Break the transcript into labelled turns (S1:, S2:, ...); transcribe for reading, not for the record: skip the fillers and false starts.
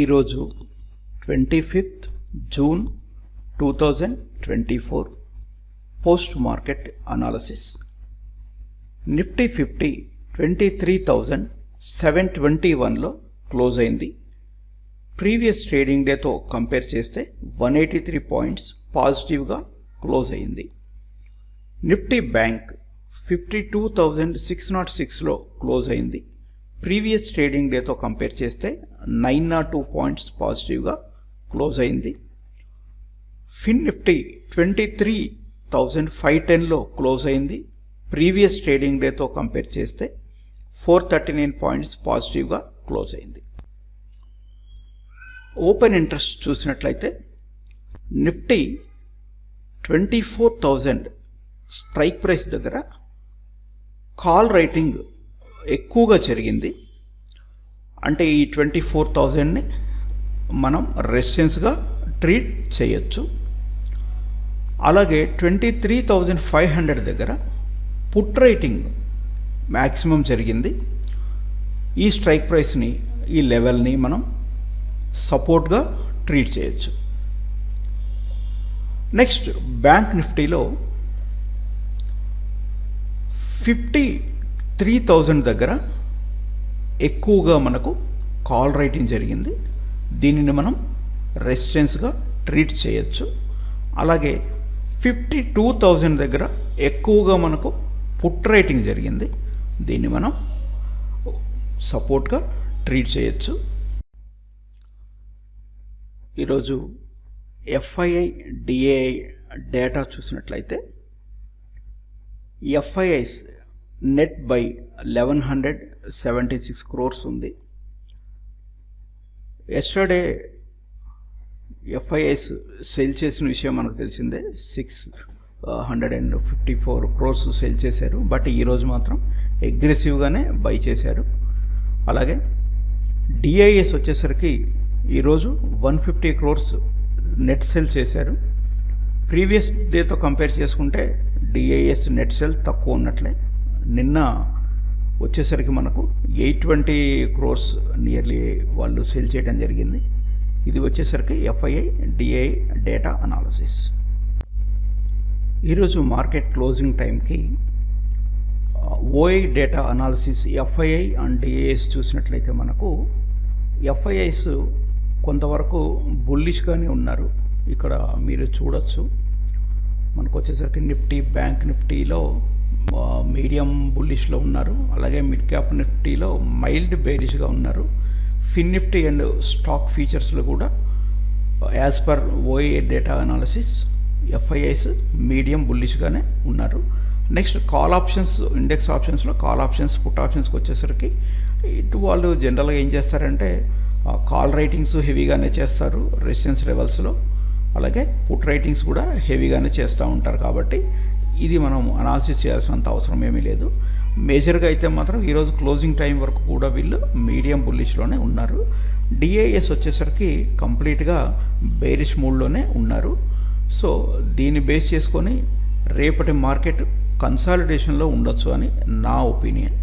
S1: ఈరోజు 25th June 2024 post market analysis. Nifty 50 23,721లో close అయింది. ప్రీవియస్ ట్రేడింగ్ డేతో కంపేర్ చేస్తే 183 పాయింట్స్ పాజిటివ్గా క్లోజ్ అయింది. నిఫ్టీ బ్యాంక్ 52,606లో క్లోజ్ అయింది. ప్రీవియస్ ట్రేడింగ్ డేతో కంపేర్ చేస్తే 902 పాయింట్స్ పాజిటివ్గా క్లోజ్ అయింది. ఫిన్ నిఫ్టీ 23,510లో క్లోజ్ అయింది. ప్రీవియస్ ట్రేడింగ్ డేతో కంపేర్ చేస్తే 439 పాయింట్స్ పాజిటివ్గా క్లోజ్ అయింది. ఓపెన్ ఇంట్రెస్ట్ చూసినట్లయితే నిఫ్టీ 24,000 స్ట్రైక్ ప్రైస్ దగ్గర కాల్ రైటింగ్ ఎక్కువగా జరిగింది. అంటే ఈ 24,000ని మనం రెసిస్టెన్స్గా ట్రీట్ చేయొచ్చు. అలాగే 23,500 దగ్గర పుట్ రైటింగ్ మ్యాక్సిమం జరిగింది. ఈ స్ట్రైక్ ప్రైస్ని, ఈ లెవెల్ని మనం సపోర్ట్గా ట్రీట్ చేయొచ్చు. నెక్స్ట్ బ్యాంక్ నిఫ్టీలో 53,000 దగ్గర ఎక్కువగా మనకు కాల్ రైటింగ్ జరిగింది. దీనిని మనం రెసిస్టెన్స్గా ట్రీట్ చేయొచ్చు. అలాగే 52,000 దగ్గర ఎక్కువగా మనకు పుట్ రైటింగ్ జరిగింది. దీన్ని మనం సపోర్ట్గా ట్రీట్ చేయొచ్చు. ఈరోజు ఎఫ్ఐఐ డిఏఐ డేటా చూసినట్లయితే ఎఫ్ఐఐస్ నెట్ బై 1,176 crores ఉంది. ఎస్టర్డే ఎఫ్ఐఐస్ సెల్ చేసిన విషయం మనకు తెలిసిందే. 654 crores సెల్ చేశారు. బట్ ఈరోజు మాత్రం అగ్రెసివ్గానే బై చేశారు. అలాగే డిఐఎస్ వచ్చేసరికి ఈరోజు 150 crores నెట్ సెల్ చేశారు. ప్రీవియస్ డేతో కంపేర్ చేసుకుంటే డిఐఎస్ నెట్ సెల్ తక్కువ ఉన్నట్లే. నిన్న వచ్చేసరికి మనకు 820 crores నియర్లీ వాళ్ళు సేల్ చేయడం జరిగింది. ఇది వచ్చేసరికి ఎఫ్ఐఐ డిఐ డేటా అనాలసిస్. ఈరోజు మార్కెట్ క్లోజింగ్ టైంకి ఓఐ data analysis FII and DIIs చూసినట్లయితే మనకు ఎఫ్ఐఐస్ కొంతవరకు బుల్లిష్గానే ఉన్నారు. ఇక్కడ మీరు చూడొచ్చు. మనకు వచ్చేసరికి నిఫ్టీ బ్యాంక్ నిఫ్టీలో మీడియం బుల్లిష్లో ఉన్నారు. అలాగే మిడ్ క్యాప్ నిఫ్టీలో మైల్డ్ బేరిష్గా ఉన్నారు. ఫిన్ నిఫ్టీ అండ్ స్టాక్ ఫీచర్స్లో కూడా as per OI data analysis FIIs medium బుల్లిష్గానే ఉన్నారు. నెక్స్ట్ కాల్ ఆప్షన్స్, ఇండెక్స్ ఆప్షన్స్లో కాల్ ఆప్షన్స్, పుట్ ఆప్షన్స్కి వచ్చేసరికి ఇటు వాళ్ళు జనరల్గా ఏం చేస్తారంటే కాల్ రైటింగ్స్ హెవీగానే చేస్తారు రెసిస్టెన్స్ లెవెల్స్లో. అలాగే పుట్ రైటింగ్స్ కూడా హెవీగానే చేస్తూ ఉంటారు. కాబట్టి ఇది మనం అనాలిసిస్ చేయాల్సినంత అవసరం ఏమీ లేదు. మేజర్గా అయితే మాత్రం ఈరోజు క్లోజింగ్ టైం వరకు కూడా వీళ్ళు మీడియం బుల్లిష్లోనే ఉన్నారు. డిఐఎస్ వచ్చేసరికి కంప్లీట్గా బేరిష్ మూడ్లోనే ఉన్నారు. సో దీన్ని బేస్ చేసుకొని రేపటి మార్కెట్ కన్సాలిడేషన్లో ఉండొచ్చు అని నా ఒపీనియన్.